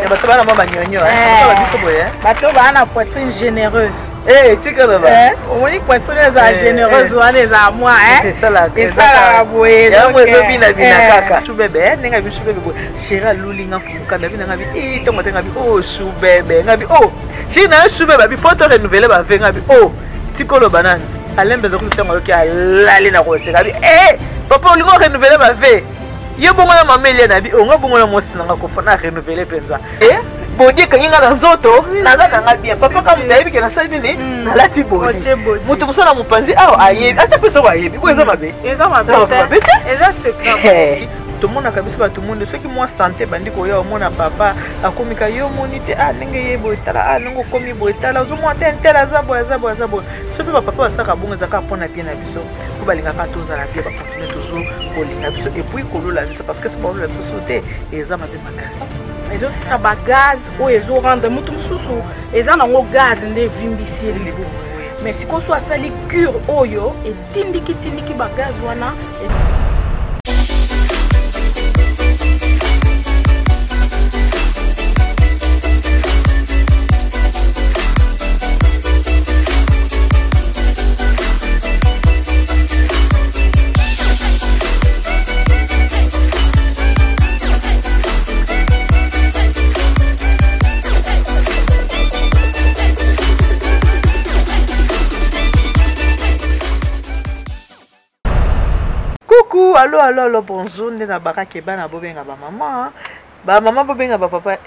bato bana mwa banyonyo bato bana poitrine généreuse. Tika là-bas. On dit poitrine généreuse, on est à moi. C'est ça là. C'est ça là, boye. Donc, kaka. Chou bébé, nenga bi chou bébé. Chéra lulinga fuka na bi nga bi to matenga bi chou bébé nga bi chi na chou bébé bi photo renouveler ba venga bi tikolo banane. Alembe zo kutenga ki alali na ko seka bi papa olingo renouveler ba ve. Yo bongo na mameli na bi nga bongo na mosi na ko fona renouveler penza. Bodi kanginga na nzoto naza kanga bien papa kama mtayibi ke na sali ni nalati bodi mutu musala mupanzi ayebi ata peso ayebi ko eza mabe eza secret tomona kabisa ba tumundo soki mwa santé bandi ko ya omona papa akomika yo monite ndenge yebo etala nango komi bo etala ozomwa te ntela zabo soki ba papa basaka bongo ezaka pona bien na biso ko balinga ka tozala bien ba continuer toujours kolinga biso et puis kolola biso parce que c'est pas le biso te eza mabe makasi. Ezo sa ba gaz o ezo rendre mutu mususu eza nango gaz nde vimbisi libu mais si ko so asali cure oyo etindiki ba gaz wana Allô, bonjour, nous sommes à Keba, maman bobenga papa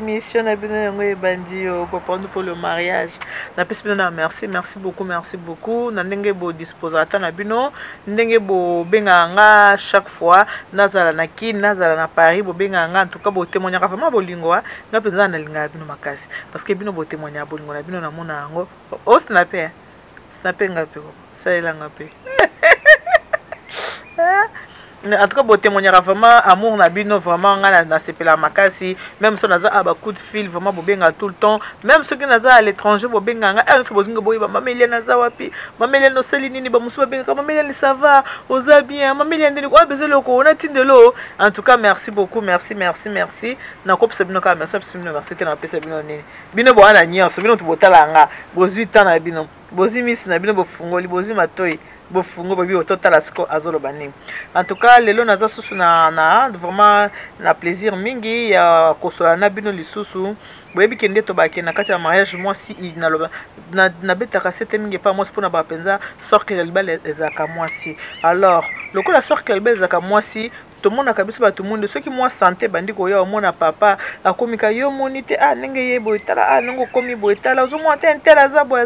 mission na bino yango bandio pour prendre pour le mariage na pesi bino na merci beaucoup na ndenge bo disposata na bino ndenge bo benga nga chaque fois nazala na ki nazala na Paris bo benga nga en tout cas bo témoigner vraiment bolingo nga penza na linga bino makasi parce que bino bo témoigner bolingo na bino na mona yango snapper nga pe ça elanga pe en tout cas bo témoigner vraiment amour na bino vraiment nga na sepela makasi même so naza aba coup de fil vraiment bo benga tout le temps même ceux qui naza à l'étranger bo benga nga so bozinga boyiba mamelia naza wapi mamelia no seli nini ba musu benga mamelia ni ça va oza bien mamelia ndeni ko besoin loko on a tindelo en tout cas merci beaucoup merci na ko pesa bino ka merci que na pesa bino nini bino bo ana nyonso bino to botala nga bozwi tana bino bozi miss na bino bo fungoli bozi matoi bofungo babi ototala siko azolo bani en tout cas lelo naza susu na vraiment na plaisir mingi ya kosola na bino lisusu boyebi kende to baki na kati ya mariage moi si na betaka sete mingi pa moi pour na ba penza sort que libal ezaka moi si alors lokola sort que libal ezaka moi si tout le monde a kabisa ba tout le monde ceux qui moi santé bandi ko ya mona papa akomika yo monite ndenge yebo etala nango komi bo etala ozomwa te ntela zabo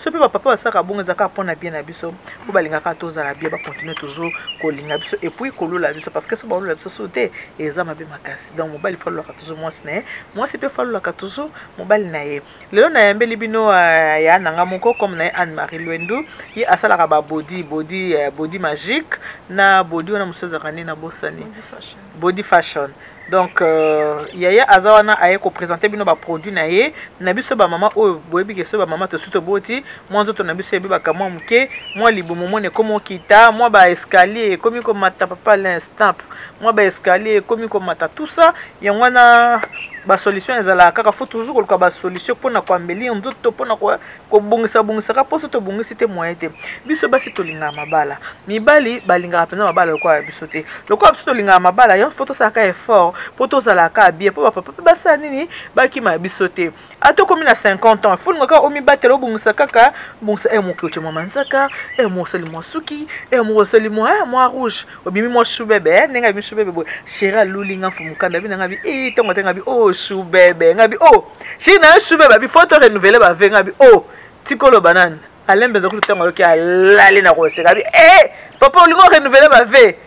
so pe papa basaka bongo ezaka pona bien na biso ko balinga ka tozala bien ba continuer toujours kolinga biso et puis kolola biso parce que so ba lola biso sote eza mabe makasi donc mobali follow ka toujours moi c'est pe follow ka toujours mobali na ye lelo na yambeli bino ya nanga moko comme na Anne-Marie Lwendu yi asala ka ba body magique na body wana musoza kanina bosani body fashion donc yaya azawana aye ko présenter bino ba produit na ye na biso ba mama oyo boyebi ke so ba mama to suto boti mwanzo to na biso yebi ba kamwa muke mwa libumu mone komo kita mwa ba escalier komi ko mata papa l'instant mwa ba escalier komi ko mata tout ça yangwana ba solution ezala kaka faut toujours ko ba solution pona ko ambeli nzoto pona ko bungisa ka poso to bungisi te moyete biso basi to linga mabala mibali balinga pena mabala ko biso te loko biso to linga mabala yo photo saka effort poto zala ka bien po papa basa nini baki ma biso te ato komi na 50 ans faut ngaka omi batelo bungisa kaka bungisa mo kloche mo manzaka mo seli mo suki mo seli mo rouge obimi mo chou bébé nenga bi chou bébé bo chéra lulinga fumukanda bi nga bi tongo tenga bi chou bébé nga bi china chou bébé bi photo renouveler ba venga bi tikolo banane alembe zo kutenga ki alali na ko seka bi papa olingo renouveler ba ve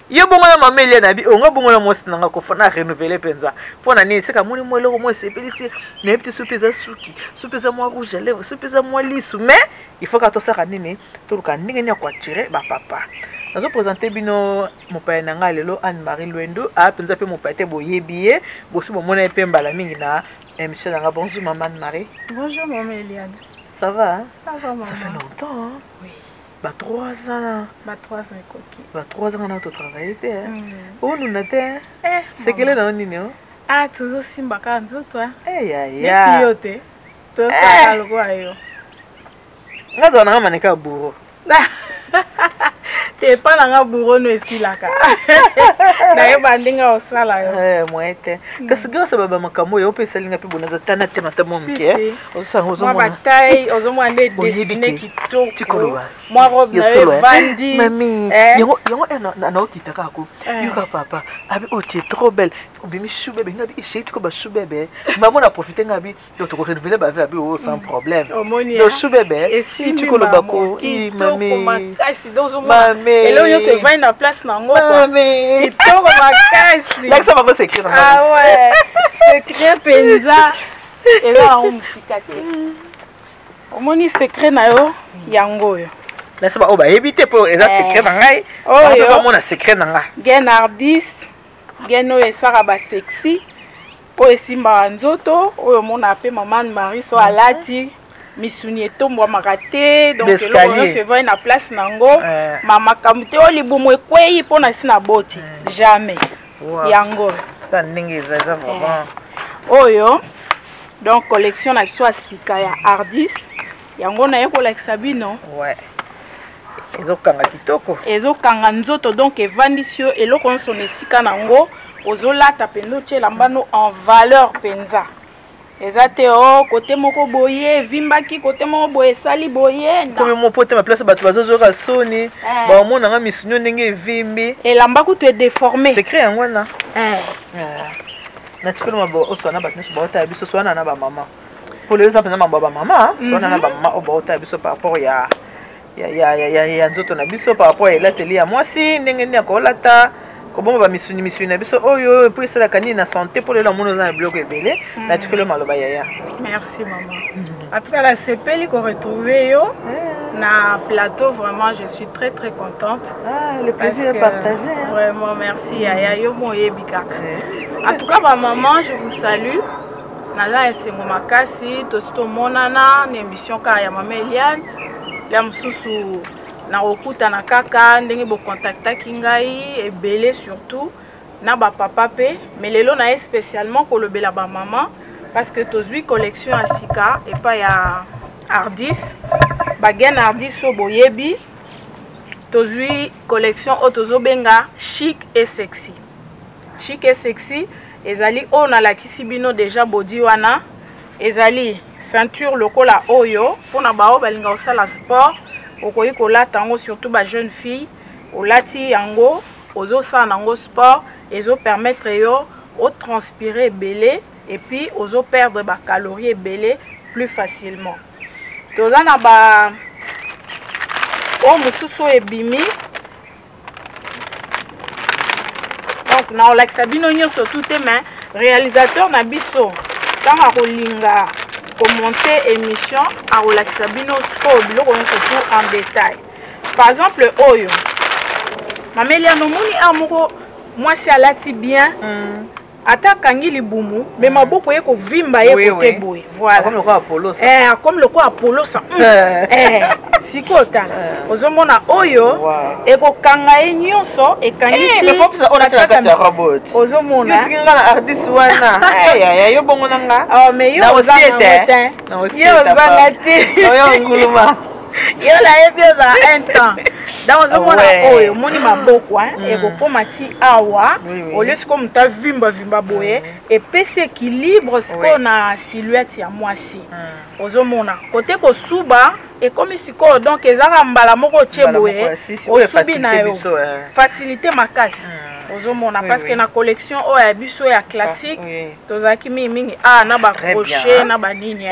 yo bongo na mamelia na bi nga bongo na mosi nanga ko fona renouveler penza pona nini seka moni mo eloko mo sepelisi na petit soupeza suki soupeza mo rouge lèvre soupeza mo lisu mais il faut ka to saka nini to ka ndenge ni ko tirer ba papa nazo présenter bino mopaya nanga lelo Anne-Marie Lwendu penza pe mopaya te boyebiye bosi bo mona pe mbala mingi na émission nanga. Bonjour maman Anne-Marie. Bonjour maman Eliane. Ça va hein? Ça va maman. Ça fait longtemps hein? Oui. Bah 3 ans. Bah 3 ans coquille. Bah 3 ans on a travaillé. Oh nous n'était. C'est quel est dans nini? Ah, toujours simba ka nzoto. Ya. Yote. To sa logo ayo. Ngazo na maneka buro. Te pa na nga buro no esilaka. Na yo bandinga osala yo. Mwete. Kasi grâce baba makambo yo pe salinga pe bonaza tana te matamo mke. Osango zo mwa bataille, ozo mwa le dessiner kitoko. Tikoloba. Mwa robe na yo bandi. Mami, yango na okitaka ko. Yuka papa, abi o tu es trop belle. Obimi choubebe ngabi ishiti ko ba choubebe. Maman a profité ngabi to ko renouveler ba vie abi o sans problème. Do choubebe et si tu koloba ko i mami. Kasi dozo mwa. Elo yo se va na place na ngo quoi. Mami. Kitoko makasi. Like ça va ko secret na. Ah ouais. Secret penza. Elo a musika te. Omoni secret na yo yango yo. Là ça va oba éviter pour eza secret na ngai. Oh yo mona secret na nga. Gen artiste. Geno esaka ba sexy po esimba nzoto oyo mona pe maman Marie so alati misuni etombo makate donc eloko se voit na place nango mama kamute olibumu ekwei po na sina boti jamais yango ta ndenge za vraiment oyo donc collection na so asika ya Ardis yango na yeko like sabino ouais ezokanga kitoko ezokanga nzoto donc evandisio eloko nso nesika nango ozolata pendo tshela mbano en valeur penza ezate o côté moko boye vimbaki côté moko boye sali boye comme mon pote ma place bato bazozoka soni ba mona nga misunyo ndenge vimbi elamba ku te déformé secret yango na na tikolo mabo oswana bato nso baota biso swana na ba mama pour les gens pendant ba mama swana na ba mama o baota biso par rapport ya nzoto na biso par rapport à l'atelier ya mwasi ndenge ni akolata kobonga ba misuni na biso oyo pour ça la kanini na santé pour les gens mono na bloc ebele na tikolo maloba yaya. Merci maman. En tout cas la sepeli qu'on retrouver yo na plateau vraiment je suis très contente. Ah le plaisir est partagé. Vraiment merci yaya yo moyebi kaka. En tout cas ma maman je vous salue. Naza esengo makasi to monana na émission ka ya Mama Eliane. La mususu na okuta na kaka ndenge bo contactaki ngai ebele surtout na ba papa pe mais lelo na spécialement kolobela ba maman parce que tozui collection asika et pas ya Ardis bagen Ardis so boyebi tozui collection otozo benga chic et sexy ezali ona la kisibino déjà body wana ezali ceinture lokola oyo pona bao balinga osala sport okoyi kolata yango surtout ba jeune fille olati yango ozo sa nango sport ezo permettre yo o transpirer belé et puis ozo perdre ba calories belé plus facilement toza na ba o mususu ebimi donc na olakisa bino nyonso tout mais réalisateur na biso tanga kolinga commenter émission à relaxer bino surtout en détail. Par exemple oyo Mama Eliane moni amoko moi si alati bien attaquangi libumu mais maboko yeko vimba yeko te boy voilà comme le quoi Apollo comme le quoi Apollo ça sikota ozomona oyo eko kanga nyonso ekangi ti on a la robot ozomona tinga na artiste wana yo bongo nanga mais yo ozanga yo nguluma yo la ebioza un temps dans ozomona oyo moni maboko eko koma ti awa au lieu comme ta vimba boye et pese équilibre siko na silhouette ya mwasi ozomona côté ko suba et comme siko donc ezaka mbala moko cheboye osubi na yo facilité makasi ozomona parce que na collection oyo ya biso ya classique tozaki mingi na ba crochet na ba nini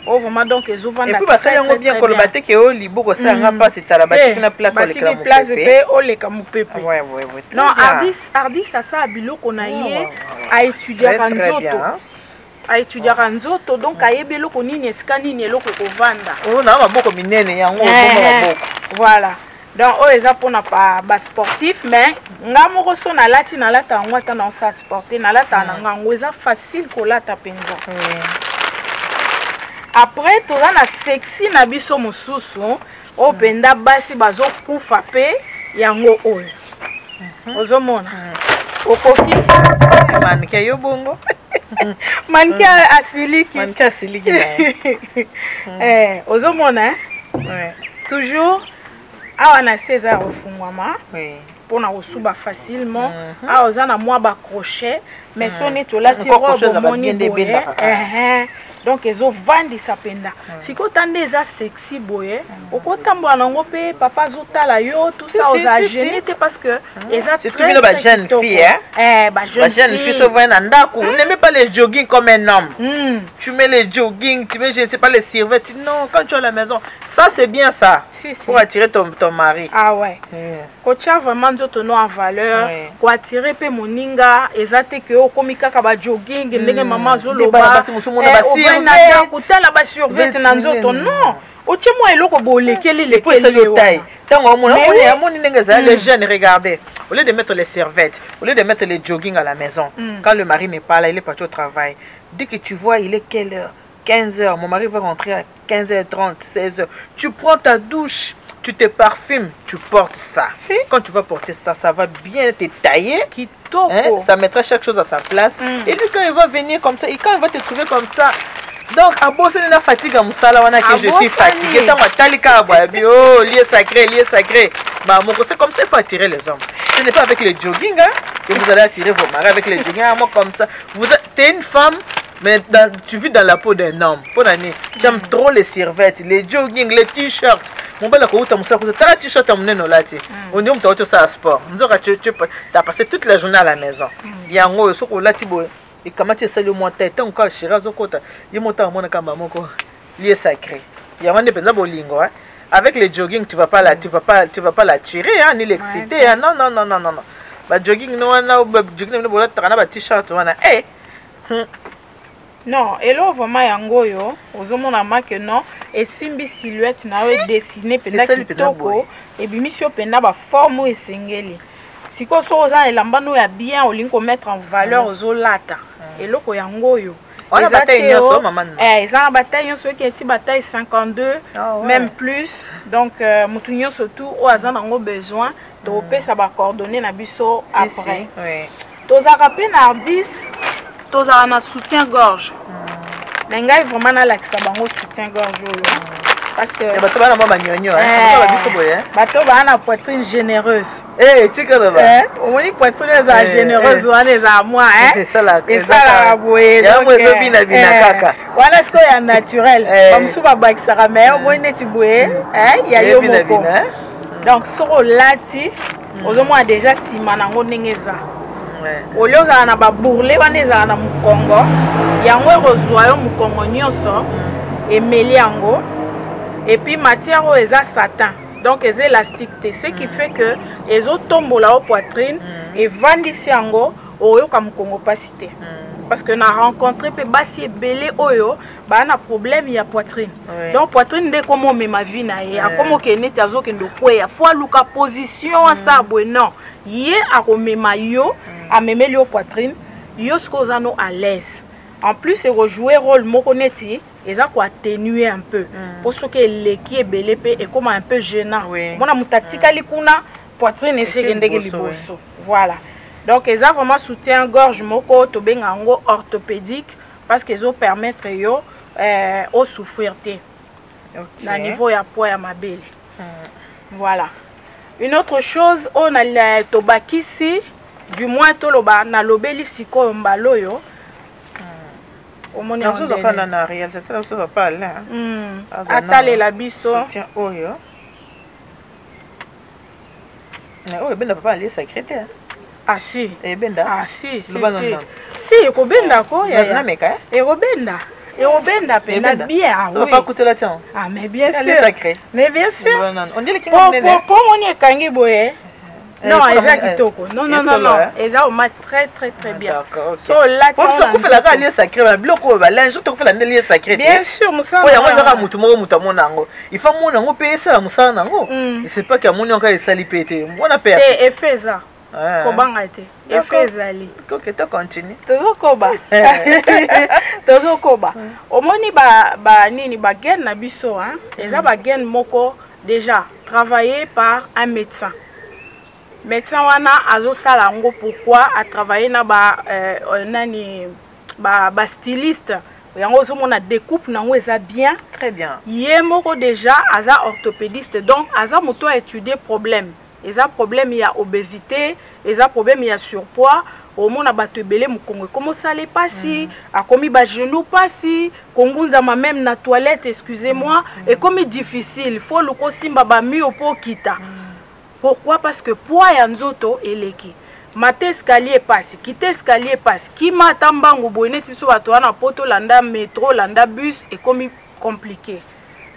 oh vraiment donc ils ouvrent et puis ça yango bien kolobate ke o liboko ça nga pas c'est la bâtiment na place avec la place pe o le kamupepe non Ardis ça biloko na ye a étudier à nzoto donc ayebi eloko nini esika nini eloko kovanda na maboko minene yango maboko voilà donc o eza pona ba sportif mais nga moko so na lati na lata yango ata na sa sporter na lata na ngango eza facile kolata penza après toza na sexy na biso mosusu o penda basi bazo kufa pe yango oyo ozomona okoki manike yo bongo mannequin asiliki mannequin asiliki ozomona toujours awa na se eza refungwama mpona kosuba facilement awa oza na mwa bacrochet mais so neti olati robe omoni boye donc ezovandisa mpenza sikoyo nde eza sexy boye okotambola nango mpe papa azotala yo tout ça oza gêné te parce que eza très jeune fille so voye na ndako n'aimez pas les jogging comme un homme tu mets les jogging tu mets je ne sais pas les serviettes non quand tu es à la maison ça c'est bien ça pour attirer ton mari ah ouais kotia vraiment nzoto no en valeur ko attirer pe moninga eza te ke okomi kaka ba jogging ndenge mama azoloba na kutala ba survêt na nzoto non otie moi eloko bolekeli lekeli tango amoni ndenge za les jeunes regardez au lieu de mettre les serviettes au lieu de mettre les jogging à la maison quand le mari n'est pas là il est parti au travail dès que tu vois il est quelle heure 15h, mon mari va rentrer à 15h30, 16h. Tu prends ta douche, tu te parfumes, tu portes ça. Quand tu vas porter ça, ça va bien te tailler. Ça mettra chaque chose à sa place. Et lui, quand il va venir comme ça, et quand il va te trouver comme ça, donc, à bosser la fatigue à Moussala, on a que je suis fatigué. Oh, lié sacré, lié sacré. Bah, mon c'est comme ça, il faut attirer les hommes. Ce n'est pas avec le jogging que vous allez attirer vos maris avec les jogging. Moi, comme ça, tu es une femme. Mais tu vis dans la peau d'un homme. J'aime trop les serviettes, les jogging, les t-shirts. Mon bel accord, tu as un t-shirt à mon nez. On dit que tu as un sport. Tu as passé toute la journée à la maison. Il y a un gros souk là, et comment tu sais le mois tête, on cache chez Razokota. Il y a mon temps, mon camamoko. Lié sacré. Il y a un peu de bolingo. Avec les jogging, tu vas pas la tirer, ni l'exciter. Non. Bah, jogging, non, jogging, non, tu as un t-shirt. Non, elo vraiment yango yo, ozomona make non, et simbi silhouette na we dessiner penda kitoko, et bimisio penda ba forme esengeli. Siko so oza elamba no ya bien olinko mettre en valeur ozolata. Eloko yango yo. On a bataille nyoso maman. Eza bataille nyoso qui est bataille 52 même plus. Donc mutu nyoso tout o aza nango besoin de pesa ba coordonner na biso après. Oui. Toza rapé na 10 toza na soutien-gorge. Nengai vraiment na lakisa bango soutien-gorge parce que bato bana mama nyonyo bato bana poitrine généreuse. Tika là au moins poitrine za généreuse wana za moi c'est ça la boye donc bina kaka wana sko ya naturel bamusu ba bakisaka mais au moins neti boye ya yo moko donc soro lati ozomwa déjà sima nango ndengeza olio za na ba bourle wana za na mukongo yango rozwa yo mukongo nyonso emeli yango et puis matière o eza satin donc eza élastique ce qui fait que ezo tombola au poitrine et vandisi yango oyoka mukongo pasité parce que na rencontré pe basi ebele oyo ba na problème ya poitrine donc poitrine de comme mema vie na ye akomo ke neti azokendo kweya fois luka position asa bwe non ye akomema yo amemeli au poitrine yo skozano à l'aise en plus c'est rejouer rôle moko neti eza ko atténuer un peu pour ce que leki ebele pe et comme un peu gênant mona mutatika likuna poitrine esekendeke liboso voilà. Donc, ils ont vraiment soutien gorge moko to bengango orthopédique parce qu'ils ont permettre yo au souffrir té. Na niveau ya poids ya mabele. Voilà. Une autre chose, on a le tobakisi du moins to loba na lobeli siko mbalo yo. Omoni on va na réalisateur ça va pas là. Atale la biso. Tiens oyo. Na oyo benda papa ali secrétaire. Ah si. Benda. Ah si. Si, ekobenda ko ya na meka. Ekobenda. Ekobenda penda bien. Ça va pas coûter la tiens. Ah mais bien sûr. C'est sacré. Mais bien sûr. On dit que pour on est kangi boye. Non, eza kitoko. Non. Eza au mat très bien. D'accord. So là tu fait la rallye sacré, mais bloko ba linge tu fait la lié sacré. Bien sûr, musa. Oya moi za mutu moko mutamona ngo. Il faut mona ngo pesa musala nango. Et c'est pas que moni encore esali pété. On a peur. Et fait ça. Kobanga été. Et fait zali. OK, tu continues. Tozokoba. Tozokoba. Omoni ba nini ba gen na biso hein. Eza ba gen moko déjà travaillé par un médecin. Médecin wana azo sala ngo pourquoi a travaillé na ba nani ba styliste yango ozomona découpe nango eza bien très bien ye moko déjà aza orthopédiste donc aza moto a étudier problème eza problème ya obésité eza problème ya surpoids omona bato ebele mokongo ekomosala pasi akomi bagenou pasi kongunzama même na toilette excusez-moi ekomi difficile faut lukosimba bamio po kita pourquoi parce que poids ya nzoto eleki mate escalier passe, quitte escalier passe, qui mata mbangu boyne tiso bato wana poto landa métro landa bus et comme compliqué.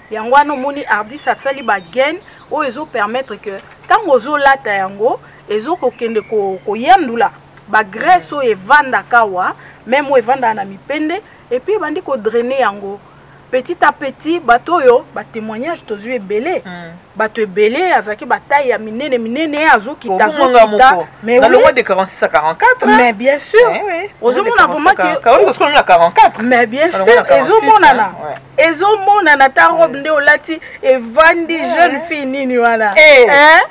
Yango wana moni ardi sa sali ba gain o ezo permettre que tant ozo lata yango ezo kokende ko yandula ba graisse o evanda kawa même o evanda na mipende et puis bandi ko drainer yango petit à petit bato yo ba témoignage tozu ebele bato ebele azaki bataille ya minene azo kitazo mais dans le mois de 46 à 44 mais bien sûr ozo mona vraiment que parce qu'on a 44 mais bien sûr ezo mona ta robe nde olati evandi jeune fille nini wana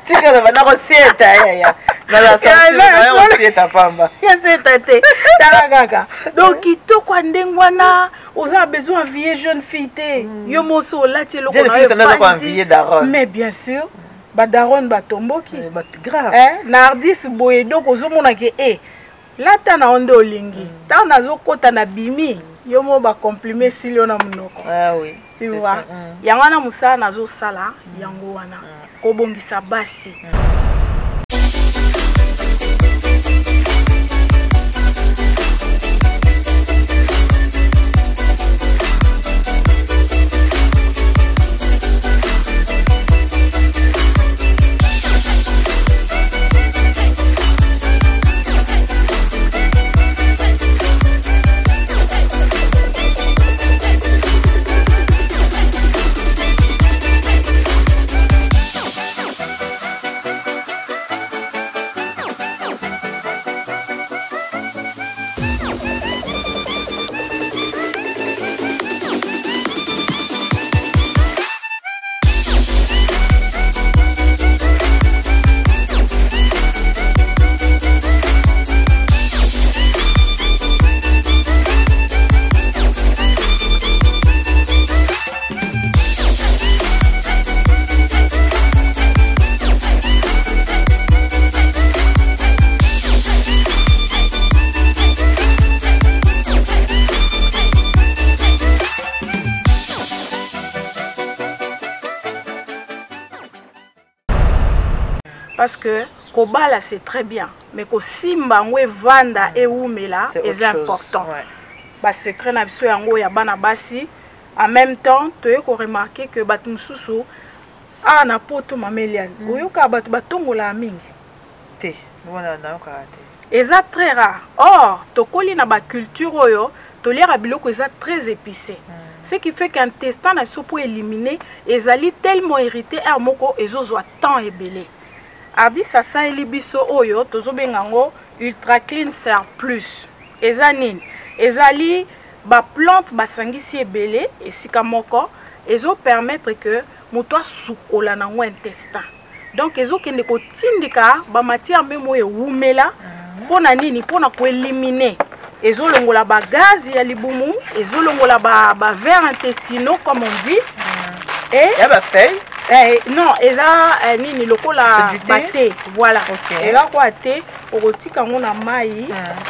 tika na bana recette ya na la recette pamba recette taragaka donc kitoko ndengwana oza besoin vieille jeune fille te yo moso olati eloko na mais bien sûr badaron batomboki grave nardis boye donc ozomona ke lata na onde olingi ta nazokota na bimi yo mo ba comprimer silo na munoko oui tu vois yango wana musala nazosala yango wana kobongisa basi parce que kobala c'est très bien mais ko simba ngwe vanda et umela est important ba secret na biso yango ya bana basi en même temps toye ko remarquer que batu mususu na poto mamelian oyoka batu batongola mingi te bona na yoka te eza très rare or tokoli na ba culture oyo toliera biloko eza très épicé ce qui fait qu'intestin na biso pour éliminer ezali tellement irrité moko ezozwa temps ebele ardi sasa elibiso oyo tozobengango ultra clean ser plus eza nini ezali ba plante basangisi ebele esika moko ezo permettre que moto asukola nango intestin donc ezo kende ko tindika ba matière memo eumela pona nini pona ko éliminer ezo longola ba gaz ya libumu ezo longola ba vers intestinaux comme on dit et ya ba feuille non, eza nini lokola baté, voilà. Et là quoi té, otika ngona mai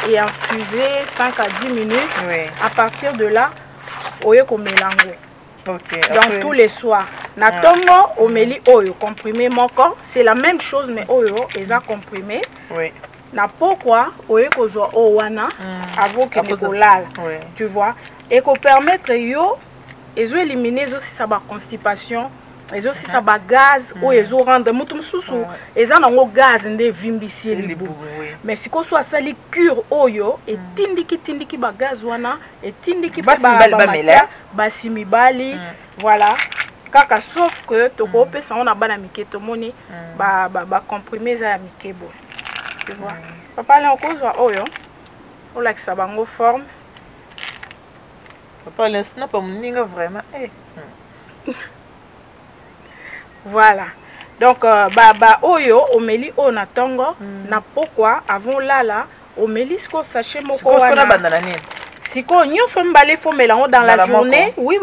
et infuser 5 à 10 minutes. À partir de là, oye ko mélango. Donc tous les soirs. Na tongo omeli oyo comprimé moko, c'est la même chose mais oyo eza comprimé. Na pourquoi oye ko zo owana avant que nikolala. Tu vois, et ko permettre yo ezo éliminer aussi sa constipation. Et aussi ça ba gaz ou ils ont rendre mutu mususu eza nango gaz nde vimbisi libu mais si ko soit sali cure oyo et tindiki ba gaz wana et tindiki ba basi mibali voilà kaka sauf que toko pesa on a bana miketo moni ba comprimer za ya mikebo tu vois papa là on cause oyo on la ça bango forme papa l'instant pas moninga vraiment voilà donc oyo omeli ona tongo na pourquoi avant là omeli sko sachet moko wana banda na nini Si on fait mbalé faut mélanger dans la journée. Oui.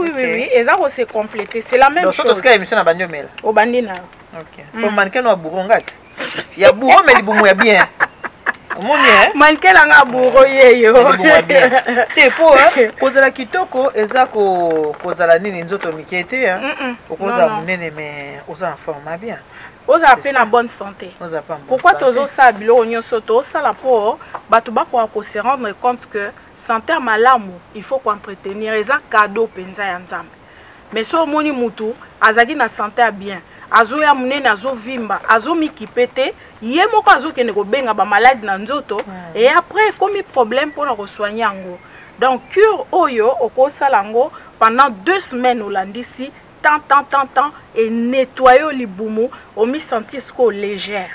Et ça se compléter. C'est la même chose. Donc ça émission na banyo mela. Au bandina. OK. Pour mannequin no bourron gat. Il y a bourron mais il bourron bien. Mannequin nga bourron yeyo. Te po kozala kitoko eza kozala nini nzoto mikete hein. Okoza munene mais oza en forme bien. Oza appelle en bonne santé. Pourquoi tozo ça bilo nyonso to ça la po bato ba ko se rendre compte que santé malamu il faut qu'entretenir eza cadeau penza ya nzambe. Mais so moni mutu azaki na santé bien. Azo ya munene azo vimba azo mikipete ye moko azo kene ko benga ba malade na nzoto et après comme problème pour la soigner yango. Donc cure oyo okosalango pendant 2 semaines olandisi tant et nettoyer libumu o mi sentir ce ko légère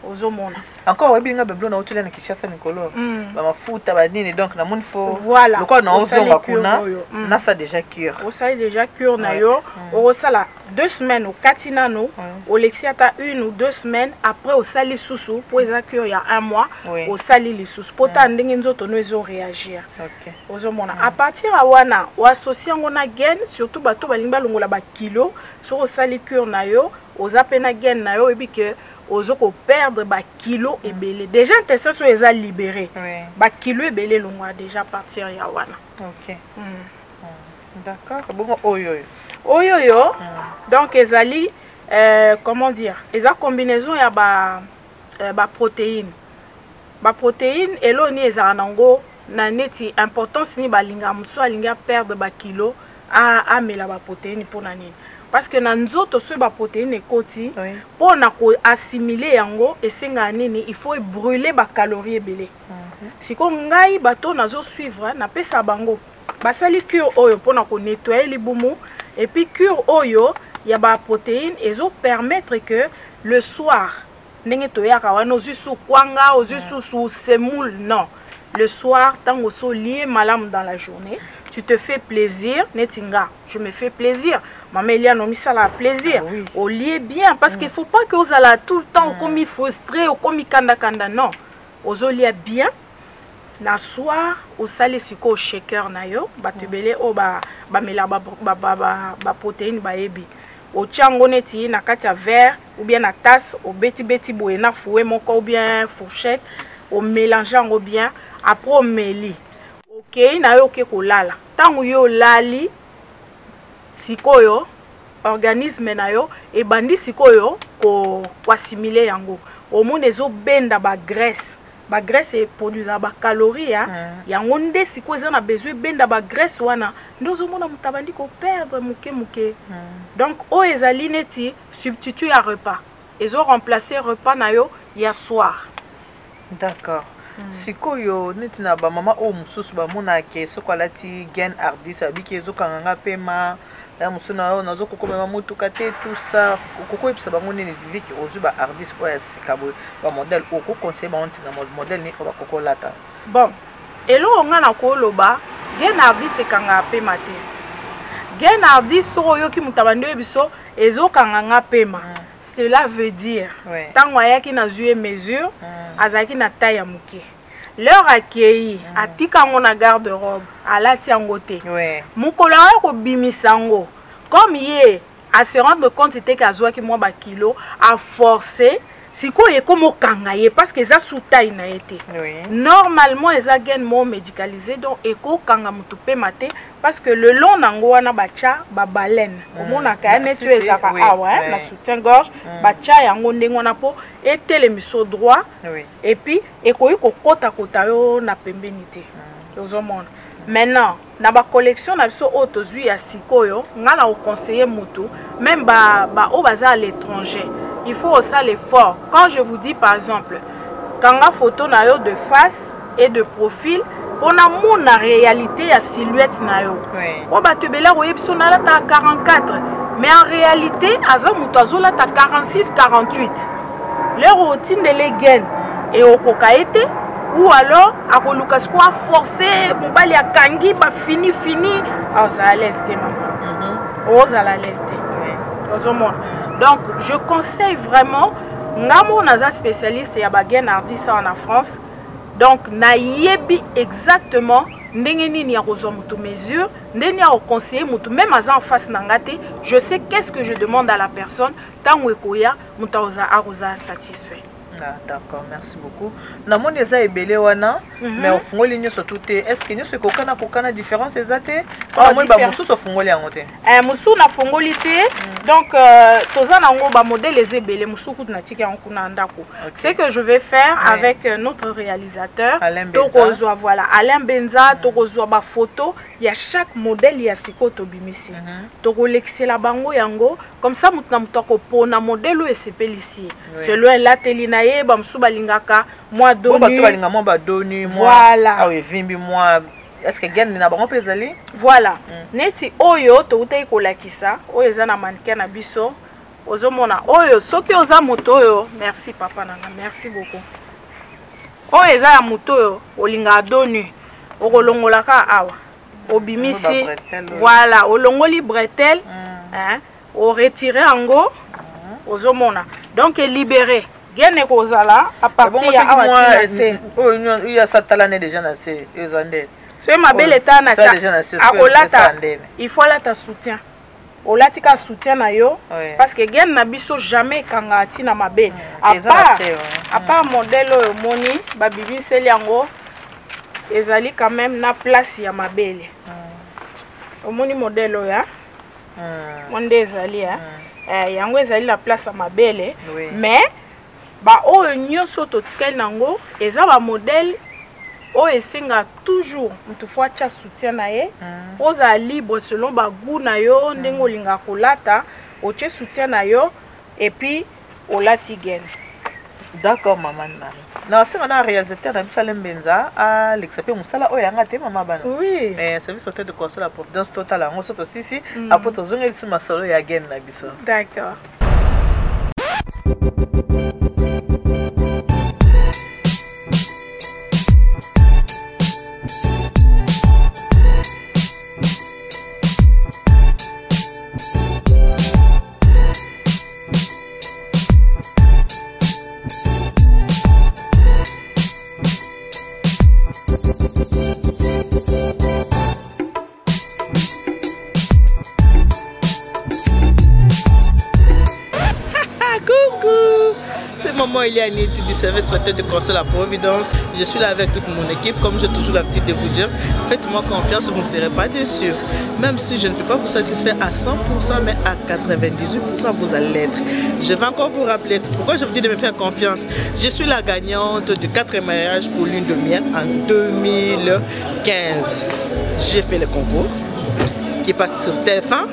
ozomona. Encore oui bien beblo na otula na Kinshasa Nikolo ba mafuta ba nini donc na moni fo voilà le quoi na ozonga kuna na ça déjà cure o ça déjà cure na yo o sala 2 semaines au katinano au lexiata 1 ou 2 semaines après au sali susu pour eza cure il y a 1 mois au sali li susu pota ndenge nzoto no ezo réagir. OK ozomona à partir à wana o associer ngona gain surtout bato balinga longola ba kilo sur au sali cure na yo oza pena gain na yo et puis que ozoko perdre ba kilo et belé déjà intestin les a libéré ba kilo et belé longwa déjà partir ya wana. OK d'accord bon oyo donc ezali comment dire eza combinaison ya ba protéines eloni eza nango na neti importance ni balinga mutu alinga perdre ba kilo a mela ba protéines pour na nini. Parce que dans nzoto so ba protéine ekoti pour na ko assimiler yango esenga nini il faut brûler ba calories ebele. Siko ngai bato nazo suivre na pesa bango basali cure oyo pour na ko nettoyer libumu et puis cure oyo ya ba protéine ezo permettre que le soir ndenge to yaka wana ozusu kwanga ozusu sous semoule non le soir tango so lié malam dans la journée tu te fais plaisir netinga je me fais plaisir maman Eliane omi ça la plaisir au lié bien parce qu'il faut pas que vous allez tout le temps comme frustré ou comme kanda non aux lié bien na soir au salé siko shaker na yo batebele o ba mela ba protéine ba ebi au tiango neti na kati ya verre ou bien na tasse au beti boye na fouet moko ou bien fourchette au mélangeant au bien après au meli OK na yo ke kolala tangu yo lali sikoyo organisme na yo e bandi sikoyo ko assimiler yango au monde ezo benda ba graisse et produisa ba calories yango nde sikoyo za na besoin benda ba graisse wana ndozo mona mutabandi ko perdre muke donc o ezali neti substitut à repas ezo remplacer repas na yo ya soir. D'accord. Sikoyo neti na ba mama o mususu ba mona ke soko lati gain ardis abiki ezo kanganga pema ya musuna o nazo kokoma mutuka te tout ça koko episa bango nini viki ozu ba ardis ko ya sikabo ba modèle oko conseil ba onti na modèle ni ba koko lata bon elo nga na ko loba gain ardis ekanga pema te gain ardis so yo ki mutabande biso ezo kanganga pema. Cela veut dire tant ayaki na zué mesure azaki na taille ya muke leur accueilli atika ngona garde-robe alati yango te mukolo ko bimisango comme ye a se rendre compte te kazwaki mwa ba kilo a forcer siko ye komo kanga ye parce que za sous taille na été normalement eza gain mo médicalisé donc eko kanga mutu pe maté parce que le long nango wana bacha ba baleine omona ka ne tu ezaka awa na soutien gorge bacha yango ndengo na po etele miso droit et puis eko yiko kota yo na pembeni te ozomona. Maintenant na ba collection na biso auto zui ya sikoyo ngala au conseiller mutu même ba o baza à l'étranger il faut aussi l'effort. Quand je vous dis par exemple quand la photo na yo de face et de profil on a mon réalité ya silhouette na yo on ba tebela ko yebso na la ta 44 mais en réalité aza mutu azola ta 46 48 leur routine de les et au kokaete ou alors à koluka quoi forcer mobali ya kangi ba fini ah ça à l'est maman ça à l'est donc je conseille vraiment ngamo naza spécialiste ya bagen ardisa en France donc na yebi exactement ndenge nini ya kozwa mutu mesure ndenge ya conseiller mutu même aza en face na ngate je sais qu'est-ce que je demande à la personne tango ekoya mutu akoza satisfait. Ah, d'accord, merci beaucoup. Namoni eza ebele wana mais ofungoli nyoso tout est-ce que nyoso kokana différence ezate kwa moi ba mususu ofungoli yango te musu na fungoli te donc toza nango ba modèle ezebele musu kutu na tika yango kuna ndako. Ce que je vais faire avec notre réalisateur tokozwa voilà Alain Benza tokozwa ba photo ya chaque modèle ya sikoto bimisi tokolexela bango yango comme ça mutu na mutu akopona modèle esepelisi selon l'atelina ba musu balingaka moi doni bato balinga mo ba doni moi voilà ah oui vimbi moi est-ce que gagne na bango pezali voilà neti oyo to utai kolakisa oyo eza na mannequin na biso ozomona oyo soki oza moto oyo merci papa nanga merci beaucoup oyo eza ya moto oyo olinga doni okolongolaka awa obimisi voilà olongoli bretelle hein o retirer ango ozomona donc libéré gene kozala à partir ya awa il y a satalane déjà na se ezande so ma belle état na ça akolata il faut la ta soutien olatika soutien na yo parce que gene na biso jamais kanga tina mabe à part modèle oyo moni ba bibiseli yango ezali quand même na place ya mabele omoni modèle oya monde ezali ya yango ezali la place ya mabele mais ba oyo nyonso totikali nango eza ba modèle oyo esenga toujours mutu fo atia soutien na ye oza libre selon ba goût na yo ndenge olinga kolata otie soutien na yo et puis olati gain. D'accord maman Marie. Na c'est maintenant réalisateur na Alain Benza à l'exception musala oyo yanga te maman bana. Oui. Service hôtel de conseil la providence totale ngo soto sisi après tozonga ici masolo ya gain na biso. D'accord. Maman Eliane du service traiteur de conseil à Providence. Je suis là avec toute mon équipe. Comme j'ai toujours l'habitude de vous dire, faites-moi confiance, vous ne serez pas déçus. Même si je ne peux pas vous satisfaire à 100%, mais à 98%, vous allez l'être. Je vais encore vous rappeler pourquoi je vous dis de me faire confiance. Je suis la gagnante du 4e mariage pour lune de miel en 2015. J'ai fait le concours qui passe sur TF1.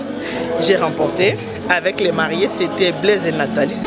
J'ai remporté avec les mariés, c'était Blaise et Nathalie.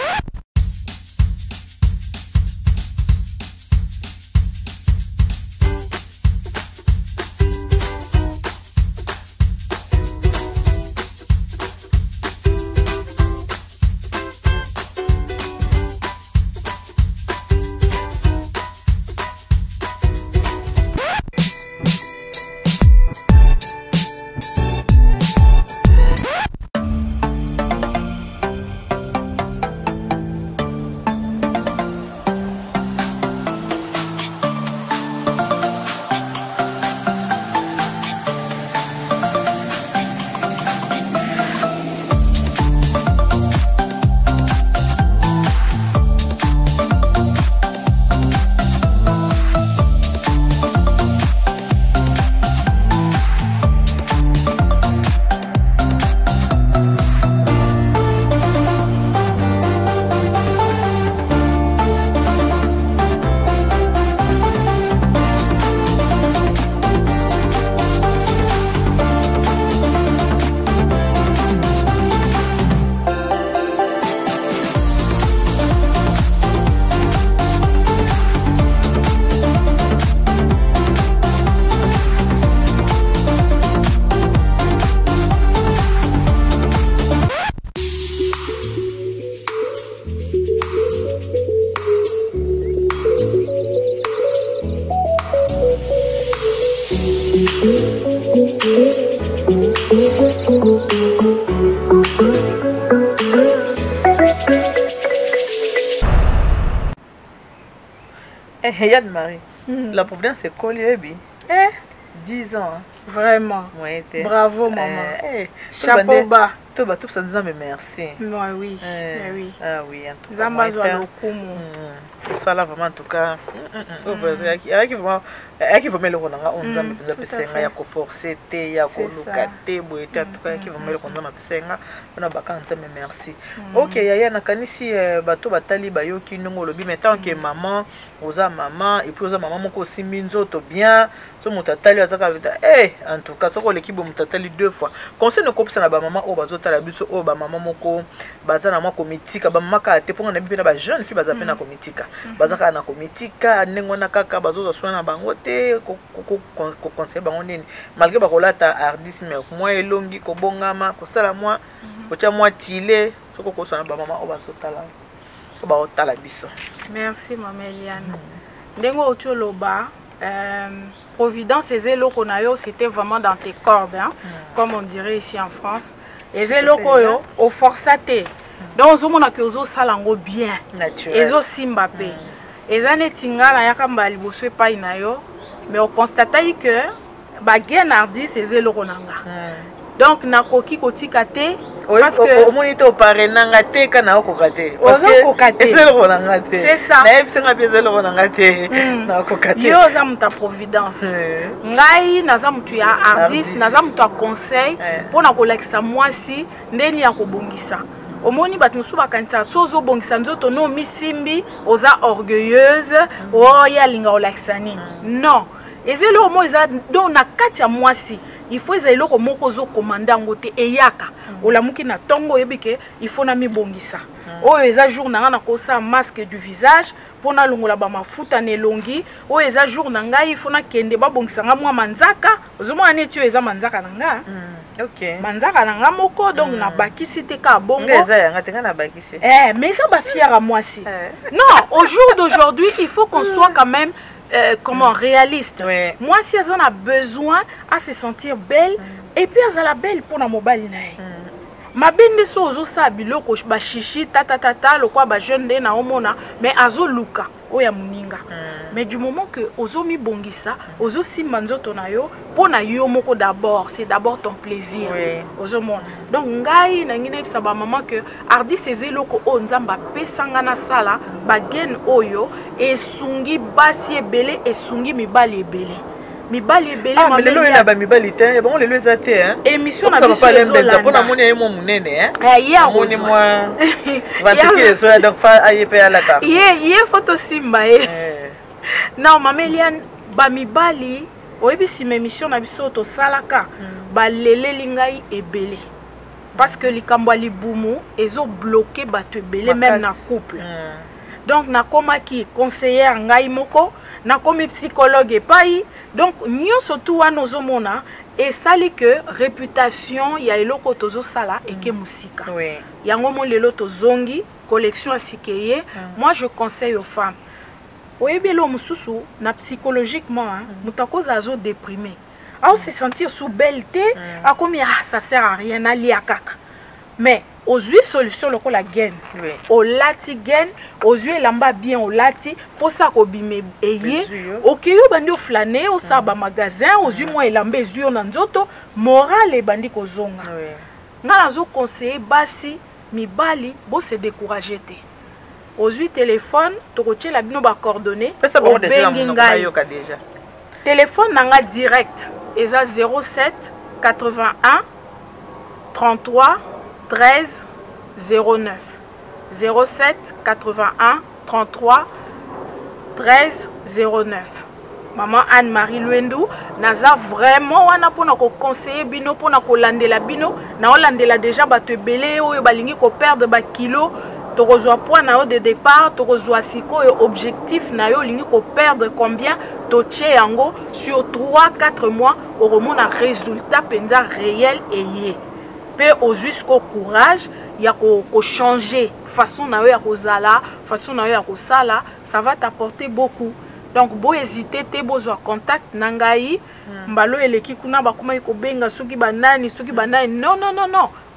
Yann Marie, la providence c'est quoi, Lébi? 10 ans. Hein. Vraiment. Ouais, bravo, maman. Chapeau bas. Tout ça disant mais merci. Oui. Oui. Ah oui, en tout cas. Ça là vraiment en tout cas. Qui va mettre le ronanga on nous a pesenga ya ko forcer te ya ko lukate boyete en tout cas qui va mettre le ronanga pesenga on a bakanza mais merci. OK yaya na kanisi bato batali bayoki ndongo lobi mais tant que maman oza maman et puis oza maman moko simbi nzoto bien so mutatali azaka vita en tout cas soko l'équipe mutatali 2 fois conseil ne kopsa na ba maman o bazotala biso o ba maman moko bazana mwa komitika ba maman ka te ponga na bibina ba jeune fille bazape na komitika bazaka na komitika nengo na kaka bazoza soina bango ko conseil bango nini malgré bakolata ardisme moi elongi ko bongama ko sala moi ko tia moi tile soko ko soina ba maman o bazotala ko ba otala biso. Merci maman Eliane. Ndengo otoloba Providence et Zéloko Nayo, c'était vraiment dans tes cordes, hein? Comme on dirait ici en France. Et Zéloko yo, au forçaté. Donc, on a que ozo salango bien. Naturel. Ezo Simbapé. Et zane tingala yakamba liboso pa inayo. Mais on constate que bagen ardi c'est Zéloko nanga. Donc, nakoki kotika te. Parce que au monite au parenanga te kana okokate. C'est ça. Yo za muta providence. Ngai naza mutu ya ardis, naza mutu a conseil pona kolakisa mwasi ndeni ya kobongisa. Omoni bat musu bakanisa sozo bongisa nzoto no misimbi oza orgueilleuse o ya linga olakisani. Non. Ezelo mo eza do na kati ya mwasi. Il faut ezelo ko moko zo komanda ngote eyaka. Olamuki na tongo yebike il faut na mi bongisa. Oyo eza jour na kosa masque du visage pona longola ba mafuta ne longi. Oyo eza jour na ngai il faut na kende ba bongisa nga mwa manzaka. Ozomona neti eza manzaka na nga. OK. Manzaka na nga moko donc na bakisi te ka bongo. Eza yanga te na bakisi. Mais ça ba fier à moi si. Non, au jour d'aujourd'hui, il faut qu'on soit quand même comment réaliste. Moi si elle en a besoin à se sentir belle et puis elle a belle pour la mobile nae. Ma bende so ozo sa biloko ba chichi tata le quoi ba jeune de na omona mais azo luka oya muninga. Mais du moment que ozo mi bongisa ozo simba nzoto na yo pona yo moko d'abord, c'est d'abord ton plaisir. Ozo mona. Donc ngai na ngina bisa ba maman que ardi sezéloko o nzamba pesanga na sala ba gen oyo esungi basi ebele esungi mibali ebele. Mibali ebele ma lelo ina ba mibali te bon lelo ezate hein émission na biso ezolanda pona moni ye mo munene hein ya moni moi vantiki so donc fa ayepe ala ta ye photo simba non maman Eliane ba mibali oyebi si émission na biso to salaka ba leleli ngai ebele parce que likambo libumu ezo bloquer bato ebele même na couple donc nakomaki conseillère ngai moko nakomi psychologue epai donc nyonso tu wana ozomona esali que réputation ya eloko tozo sala eke musika yango mo lelo tozongi collection asikeye moi je conseille aux femmes oyebelo mususu na psychologiquement mutakoza azo déprimé à se sentir sous belleté a comme ça sert à rien à liakaka mais aux yeux solution loko la gaine au lati gaine aux yeux lamba bien au lati pour ça ko bime eye OK yo bandi flâner au saba magasin aux yeux moi elamba yeux na nzoto moral e bandi ko zonga na nazo conseiller basi mibali bo se décourager te aux yeux téléphone to ko la bino ba coordonnées au déjà téléphone nanga direct eza 07 81 33 13 09 07 81 33 13 09 Maman Anne-Marie Luendu naza vraiment wana pona ko conseiller bino pona ko landela bino na olandela déjà bato ebele oyo balingi ko perdre ba kilo to kozwa point na yo de départ to kozwa siko yo objectif na yo lingi ko perdre combien to tche yango sur 3-4 mois au remona résultat penza réel et pe au jusqu'au courage ya ko changer façon na yo ya kozala façon na yo ya kosala ça va t'apporter beaucoup. Donc bo hésiter te bozwa contact nangai mbalo eleki kuna bakuma ko benga soki banani non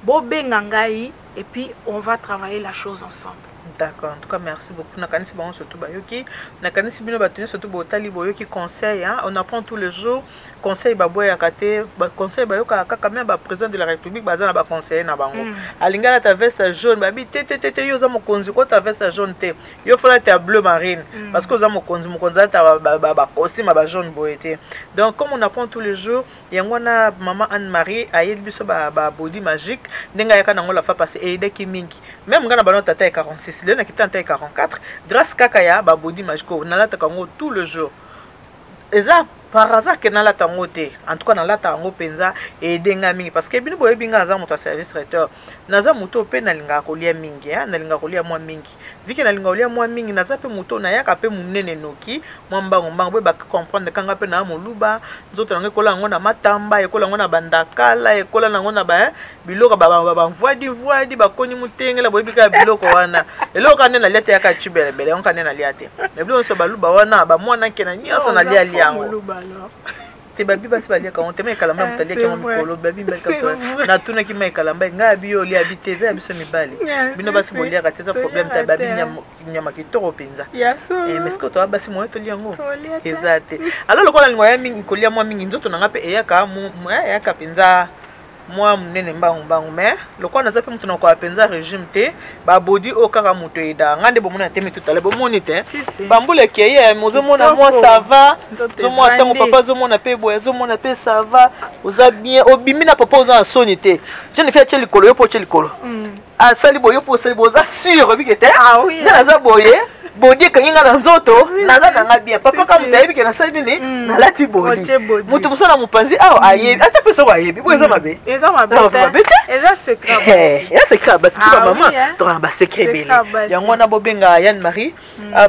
bo benga ngai et puis on va travailler la chose ensemble. D'accord, en tout cas merci beaucoup. Nakanisi bango surtout bayoki. Nakanisi bino batuni surtout botali boyoki conseil hein. On apprend tous les jours. Conseil baboya kate, conseil bayoka kaka même ba président de la République baza na ba conseiller na bango. Alingala ta veste jaune babi te yo za mokonzi ko ta veste jaune te. Yo fala ta bleu marine parce que za mokonzi ta ba costume ba jaune boyete. Donc comme on apprend tous les jours, yango na maman Anne-Marie ayeli biso ba body magique ndenga yaka nango la fa passer et deki mingi. Même ngana bano tata 46, le na kitanta 44 grâce kaka ya ba body magique na la ta kango tout le jour. Eza par hasard que na la tango te. En tout cas na la tango penza et denga mingi parce que bino boye binga za moto service traiteur. Naza moto pe na linga kolia mingi hein, na linga kolia mwa mingi. Viki na linga kolia mwa mingi naza pe moto na yaka pe munene noki, mwa mbango boye ba comprendre kanga pe na moluba, nzoto nanga kola ngo na matamba, ekola ngo na bandakala, ekola ngo na ba biloko ba voidi ba koni mutengela boye bika biloko wana. Eloko ane na lete yaka chibele bele on kane na liate. Mais biloko so baluba wana ba mwana kena nyoso na lia liango. Te babi basi balia ka on te mai kalamba mutalia ki mo mikolo babi mbali ka na tuna ki mai kalamba nga biyo li abiteza ya biso mibali bino basi bolia ka teza problème ta babi nyama kitoko penza mais ko to basi mo to liango ezate alors lokola lingo ya mingi kolia mwa mingi nzoto nanga pe eyaka mu eyaka penza moi munene mbangu mais lokola naza pe mutu na ko penza régime te ba body o kaka mutu eda ngande bomona temi tutale bomoni te bambule keye mozo mona moi ça va zo moi tango papa zo mona pe boya zo mona pe ça va oza bien obimi na papa oza soni te je ne fais cheli kolo yo po cheli kolo a sali boyo po sali boza sûr bikete ah oui naza boye body kanginga na nzoto naza nanga bien papa ka mutayebi ke na sali ni na lati body mutu musana mupanzi aw ayebi ata peso ayebi boza mabe eza mabe eza secret eza secret basi pour maman to ba secret bele yango na bobenga Yann Marie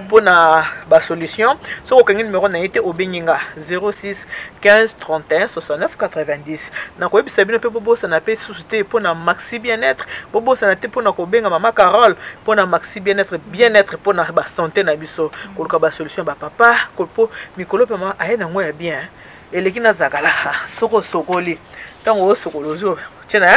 pona ba solution so ko kangi numéro na été obenginga 06 15 31 69 90 na ko ebisa bino pe bobosa na pe susute pona maxi bien-être bobosa na te pona ko benga mama Carole pona maxi bien-être pona ba santé na biso ko ka ba solution ba papa ko po mikolo pe ma ayena ngoya bien eleki na zakala soko sokoli tango sokolozo tena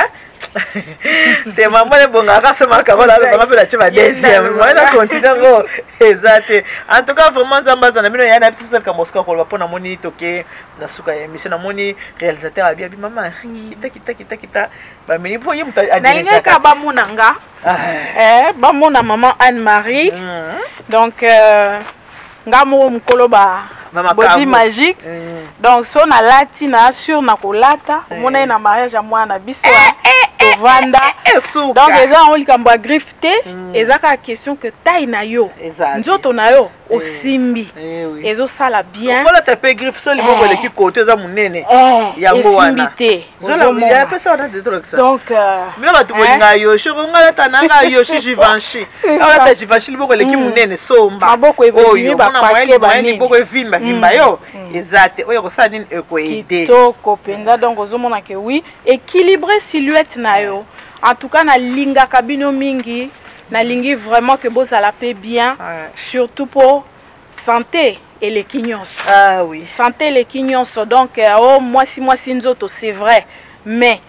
te maman le bonga ka sema Carole ala ba pe la cheba deuxième moi na continue ngo exact en tout cas vraiment nzamba na bino yana biso ka Moscou ko ba pona moni toke na suka ya mission na moni réalisateur abi maman kita ba mini po yim ta na ka ba munanga ba mona maman Anne-Marie donc ngamo mukolo ba body magique donc so na lati na assure na kolata mona na mariage ya mwana biso tovanda donc eza on likambo ya griffe te eza ka question que taille na yo nzoto na yo osimbi ezo sala bien voilà ta pe griffe so liboko leki côté eza munene yango wana ya pesa wana donc bila batu bolinga yo shoko ngala tananga yo Givenchy ala ta Givenchy liboko leki munene somba maboko ebimi ba paquet ba ni liboko evimba kimba yo ezate oyo ko sa nini eko aider kitoko penza donc ozomona ke oui équilibrer silhouette na yo en tout cas na linga kabino mingi na lingi vraiment que bozala pe bien surtout pour santé et les quignons ah oui santé les quignons donc oh moi si nzoto c'est vrai mais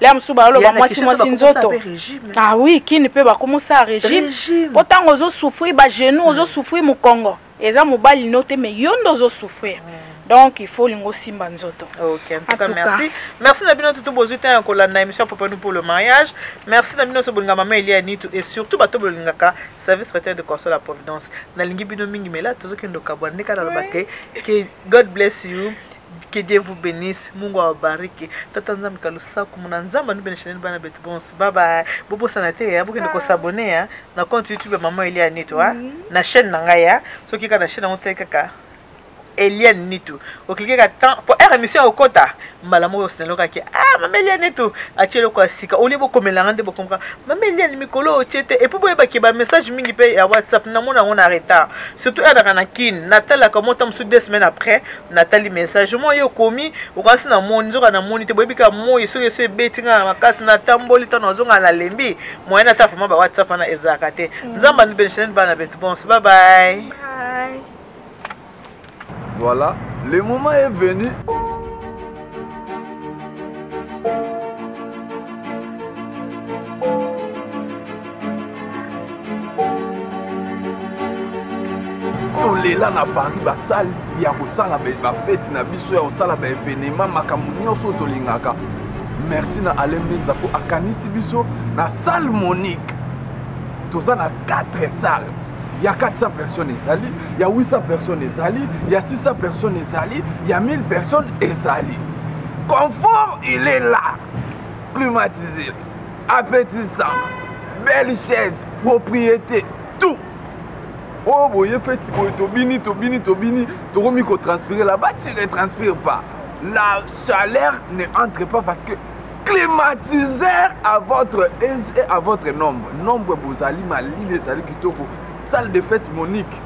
là msuba lo moi si nzoto ah oui qui ne peut pas commencer à régime autant ozo souffrir ba genou ozo souffrir mu Congo eza mobali noté mais yondo ozo souffrir donc il faut lingo simba nzoto. OK, en tout cas merci. Merci Nabino tout bozita ko la émission pour nous pour le mariage. Merci Nabino to bolinga mama Eliani et surtout bato bolingaka service traiteur de Corso la Providence. Na lingi bino mingi mela tozo kendo kabwane kala bakay que God bless you. Que Dieu vous bénisse. Mungu awabariki. Tata nzambe kalusa kumuna nzamba nube nishene bana betu bons. Bye bye. Bobo sanate ya buke ndiko s'abonner ya na compte YouTube mama Eliani to na chaîne nanga ya soki ka na chaîne on kaka Eliane Nitu. Au cliquer à temps pour émission au quota. Malamo au Sénégal qui maman Eliane Nitu. A chelo quoi sika. Au niveau comme la rende pour comprendre. Maman Eliane Mikolo chete et pour boire qui ba message mingi pe à WhatsApp na mona on arrête. Surtout à Ranakin. Nathalie comment tam sous 2 semaines après. Nathalie message moi yo komi. Au kasi na moni zo na moni te boyebi ka moi so betinga na makasi na tamboli to na zonga na lembi. Moi na ta fama ba WhatsApp na ezakate. Nzamba ni benchen bana betu bon. Bye bye. Bye. Voilà, le moment est venu. tolela na Paris basali ya kosala bafeti na biso ya kosala baévénement makambo nyonso tolingaka. Merci na Alain Benza po akanisi biso na salle Monique. Toza na 4 salles. Il y a 400 personnes ezali, il y a 800 personnes ezali, il y a 600 personnes ezali, il y a 1000 personnes ezali. Confort, il est là. Climatisé, appétissant, belle chaise, propriété, tout. Oh, bon, il fait tobini, tomi ko transpirer là-bas, tu ne transpires pas. La chaleur ne entre pas parce que climatiseur à votre aise et à votre nombre. Nombre bozali mali les ali kitoko. Salle de fête Monique.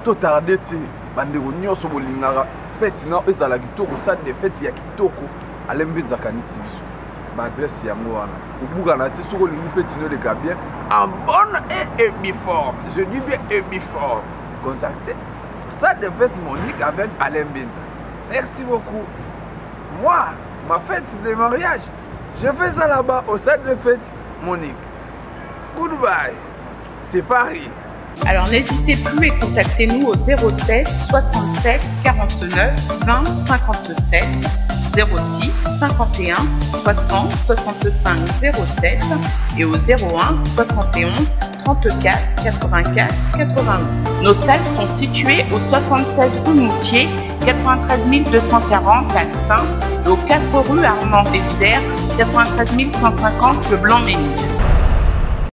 To tardé ti bandeko nyoso bolingaka fête na ezala kitoko salle de fête ya kitoko. Alembenza kanisi biso. Ba adresse ya mwana. Obuka na ti soko lingi fête no de bien en bonne et uniforme. Je dis bien uniforme. Contactez salle de fête Monique avec Alembenza. Merci beaucoup. Moi, ma fête de mariage, je fais ça là-bas au salle de fête Monique. Goodbye. C'est Paris. Alors n'hésitez plus et contactez-nous au 07 67 49 20 57 06 51 60 65 07 et au 01 71 34 84 81. Nos salles sont situées au 76 rue Moutier, 93 240 à Saint, et aux 4 rue Armand Dessert, 93 150 Le Blanc-Ménil.